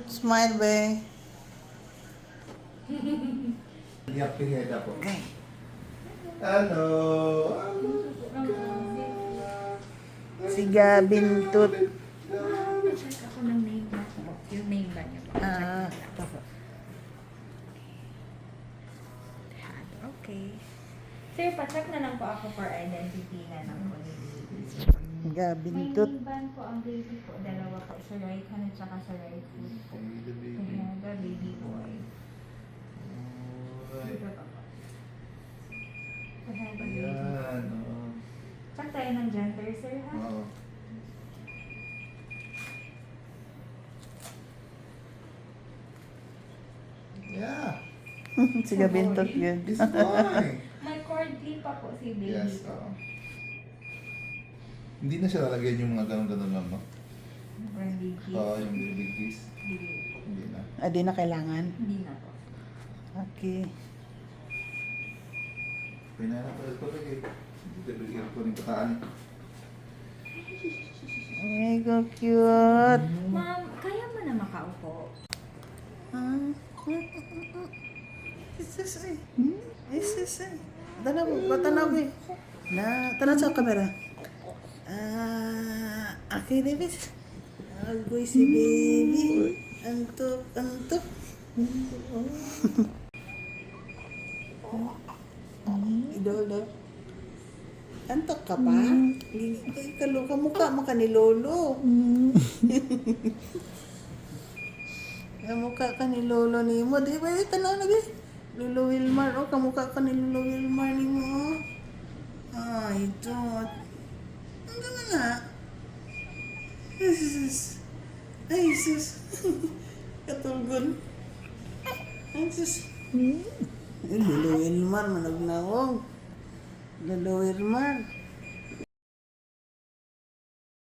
Smile, be. Iyak pineda po. Hello. Si Gabintot. Check ako ng name na po. Yung name ba niya po? Okay. Sir, pacheck na lang po ako for identity na lang po ni baby. May Gabintot. name ban po ang baby po. Dalawa po. Sa right hand at saka sa right foot po. Kaya the baby boy. Dito pa po. Kaya the baby. Ayan. Oo. Check tayo ng gender, sir, ha? Oo. Yeah. Si Gabintot yun. This boy. May cord clip pa po si baby Yes. po. Hindi na siya lalagyan yung mga ganun-ganun lang, no? Yung big kiss. Oo, yung big kiss. Hindi po. Hindi na. Di na kailangan. Hindi na po. Okay. Pinanapal ko lagi. Hindi ka bigyan ko ng kataan. Ay, go cute. Ma'am, kaya mo na makaupo? Jesus, ay. Jesus, ay. Tanaw mo, patanaw mo eh. Tanaw sa kamera. Okay, David. Agoy si baby. Antok, antok. Idolo. Antok ka pa? Ay, kaluka mukha mo ka ni Lolo. Kamukha ka ni Lolo ni mo. Di ba? Tanaw na ba? Lolo Wilmar. O, kamukha ka ni Lolo Wilmar ni mo. Ay, ito. Ano na nga? Ay, sus. Ay, sus. Katulgon. Ay, sus. Lolo Wilmar, managnawong. Lolo Wilmar.